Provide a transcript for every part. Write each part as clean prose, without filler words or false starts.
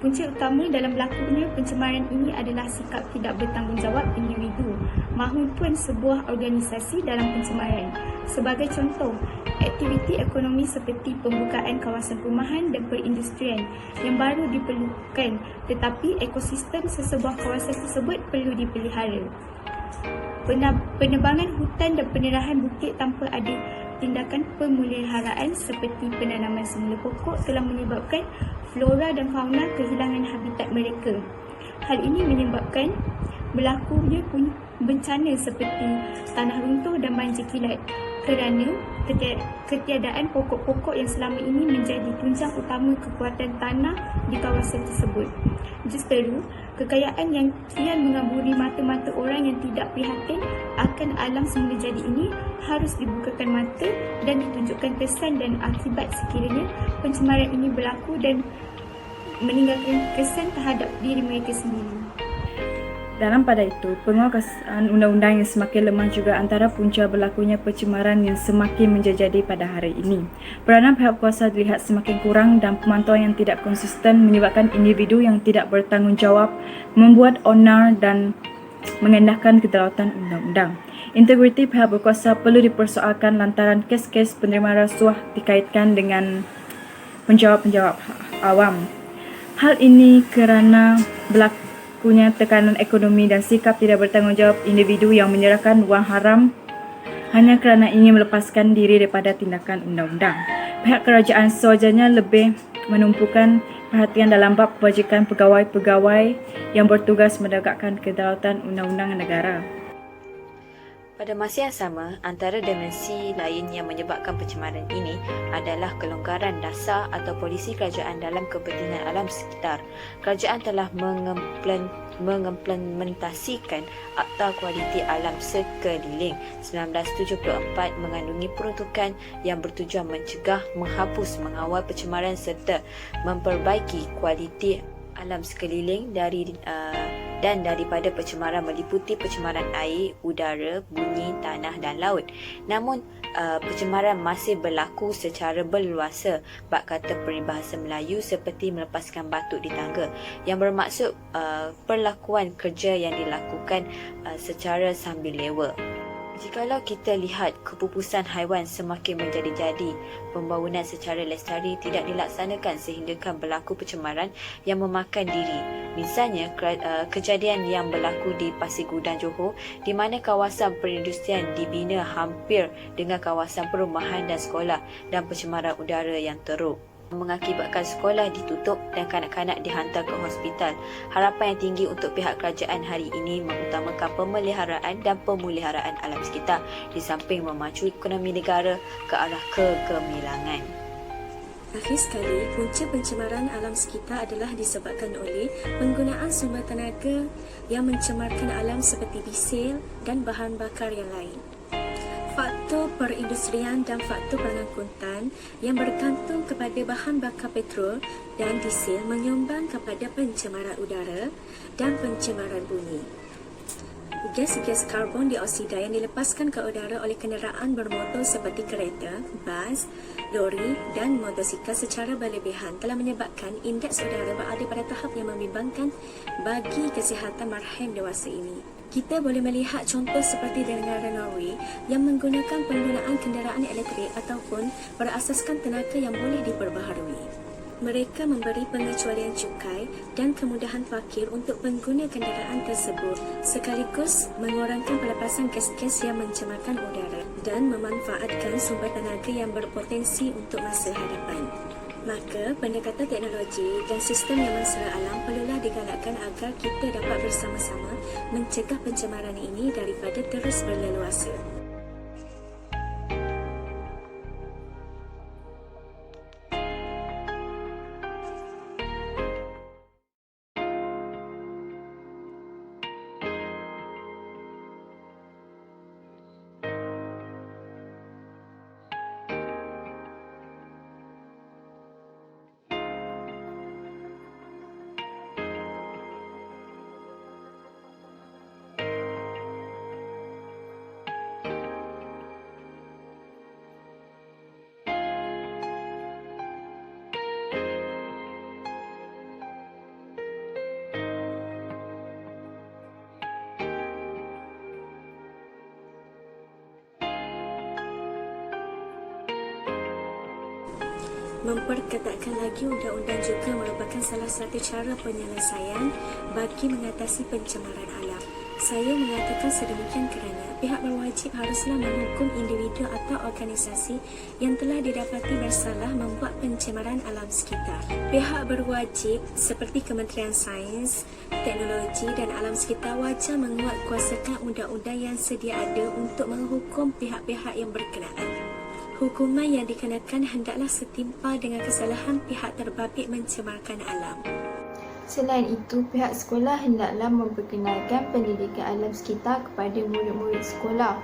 Punca utama dalam berlakunya pencemaran ini adalah sikap tidak bertanggungjawab individu mahupun sebuah organisasi dalam pencemaran. Sebagai contoh, aktiviti ekonomi seperti pembukaan kawasan perumahan dan perindustrian yang baru diperlukan, tetapi ekosistem sesebuah kawasan tersebut perlu dipelihara. Penebangan hutan dan penerahan bukit tanpa ada tindakan pemeliharaan seperti penanaman semula pokok telah menyebabkan flora dan fauna kehilangan habitat mereka. Hal ini menyebabkan berlakunya bencana seperti tanah runtuh dan banjir kilat kerana ketiadaan pokok-pokok yang selama ini menjadi tunjang utama kekuatan tanah di kawasan tersebut. Justeru, kekayaan yang kian mengaburi mata-mata orang yang tidak prihatin akan alam semula jadi ini harus dibukakan mata dan ditunjukkan kesan dan akibat sekiranya pencemaran ini berlaku dan meninggalkan kesan terhadap diri mereka sendiri. Dalam pada itu, penguasaan undang-undang yang semakin lemah juga antara punca berlakunya pencemaran yang semakin menjejadi pada hari ini. Peranan pihak kuasa dilihat semakin kurang dan pemantauan yang tidak konsisten menyebabkan individu yang tidak bertanggungjawab membuat onar dan mengendahkan kedaulatan undang-undang. Integriti pihak berkuasa perlu dipersoalkan lantaran kes-kes penerima rasuah dikaitkan dengan penjawab-penjawab awam. Hal ini kerana berlakunya tekanan ekonomi dan sikap tidak bertanggungjawab individu yang menyerahkan wang haram hanya kerana ingin melepaskan diri daripada tindakan undang-undang. Pihak kerajaan sewajarnya lebih menumpukan perhatian dalam bab kewajikan pegawai-pegawai yang bertugas menegakkan kedaulatan undang-undang negara. Pada masa yang sama, antara dimensi lain yang menyebabkan pencemaran ini adalah kelonggaran dasar atau polisi kerajaan dalam kepentingan alam sekitar. Kerajaan telah mengimplementasikan Akta Kualiti Alam Sekeliling 1974 mengandungi peruntukan yang bertujuan mencegah, menghapus, mengawal pencemaran serta memperbaiki kualiti alam sekeliling dan daripada pencemaran meliputi pencemaran air, udara, bunyi, tanah dan laut. Namun, pencemaran masih berlaku secara berluasa, bab kata peribahasa Melayu seperti melepaskan batu di tangga, yang bermaksud perlakuan kerja yang dilakukan secara sambil lewa. Jikalau kita lihat kepupusan haiwan semakin menjadi-jadi, pembangunan secara lestari tidak dilaksanakan sehinggakan berlaku pencemaran yang memakan diri. Misalnya, kejadian yang berlaku di Pasir Gudang, Johor, di mana kawasan perindustrian dibina hampir dengan kawasan perumahan dan sekolah dan pencemaran udara yang teruk mengakibatkan sekolah ditutup dan kanak-kanak dihantar ke hospital. Harapan yang tinggi untuk pihak kerajaan hari ini mengutamakan pemeliharaan dan pemuliharaan alam sekitar di samping memacu ekonomi negara ke arah kegemilangan. Akhir sekali, punca pencemaran alam sekitar adalah disebabkan oleh penggunaan sumber tenaga yang mencemarkan alam seperti diesel dan bahan bakar yang lain. Faktor perindustrian dan faktor pengangkutan yang bergantung kepada bahan bakar petrol dan diesel menyumbang kepada pencemaran udara dan pencemaran bunyi. Gas-gas karbon dioksida yang dilepaskan ke udara oleh kenderaan bermotor seperti kereta, bas, lori dan motosikal secara berlebihan telah menyebabkan indeks udara berada pada tahap yang membimbangkan bagi kesihatan marhum dewasa ini. Kita boleh melihat contoh seperti di negara Norway yang menggunakan penggunaan kenderaan elektrik ataupun berasaskan tenaga yang boleh diperbaharui. Mereka memberi pengecualian cukai dan kemudahan parkir untuk pengguna kenderaan tersebut sekaligus mengurangkan pelepasan gas-gas yang mencemarkan udara dan memanfaatkan sumber tenaga yang berpotensi untuk masa hadapan. Maka, pendekatan teknologi dan sistem yang mensela alam perlulah digalakkan agar kita dapat bersama-sama mencegah pencemaran ini daripada terus berleluasa. Memperketatkan lagi undang-undang juga merupakan salah satu cara penyelesaian bagi mengatasi pencemaran alam. Saya mengatakan sedemikian kerana pihak berwajib haruslah menghukum individu atau organisasi yang telah didapati bersalah membuat pencemaran alam sekitar. Pihak berwajib seperti Kementerian Sains, Teknologi dan Alam Sekitar wajar menguatkuasakan undang-undang yang sedia ada untuk menghukum pihak-pihak yang berkenaan. Hukuman yang dikenakan hendaklah setimpal dengan kesalahan pihak terbabit mencemarkan alam. Selain itu, pihak sekolah hendaklah memperkenalkan pendidikan alam sekitar kepada murid-murid sekolah.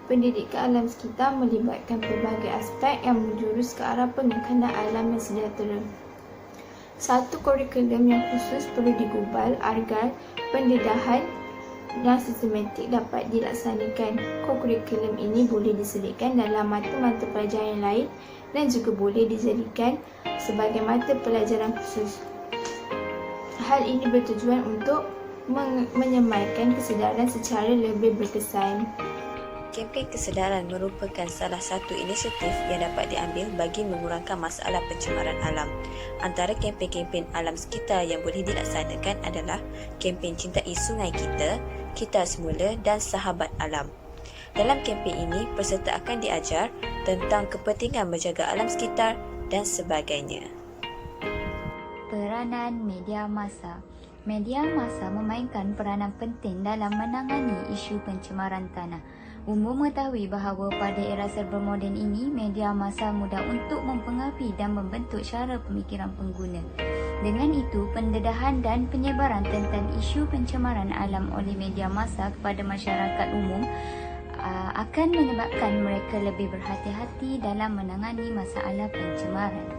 Pendidikan alam sekitar melibatkan pelbagai aspek yang menjurus ke arah pengekanan alam yang sejahtera. Satu kurikulum yang khusus perlu digubal agar pendedahan dan sistematik dapat dilaksanakan. Kurikulum ini boleh diselitkan dalam mata-mata pelajaran yang lain dan juga boleh dijadikan sebagai mata pelajaran khusus. Hal ini bertujuan untuk menyemaykan kesedaran secara lebih berkesan. Kempen kesedaran merupakan salah satu inisiatif yang dapat diambil bagi mengurangkan masalah pencemaran alam. Antara kempen-kempen alam sekitar yang boleh dilaksanakan adalah kempen Cintai Sungai Kita, Kita Semula dan Sahabat Alam. Dalam kempen ini, peserta akan diajar tentang kepentingan menjaga alam sekitar dan sebagainya. Peranan media massa. Media massa memainkan peranan penting dalam menangani isu pencemaran tanah. Umum mengetahui bahawa pada era serba moden ini, media massa mudah untuk mempengaruhi dan membentuk cara pemikiran pengguna. Dengan itu, pendedahan dan penyebaran tentang isu pencemaran alam oleh media massa kepada masyarakat umum akan menyebabkan mereka lebih berhati-hati dalam menangani masalah pencemaran.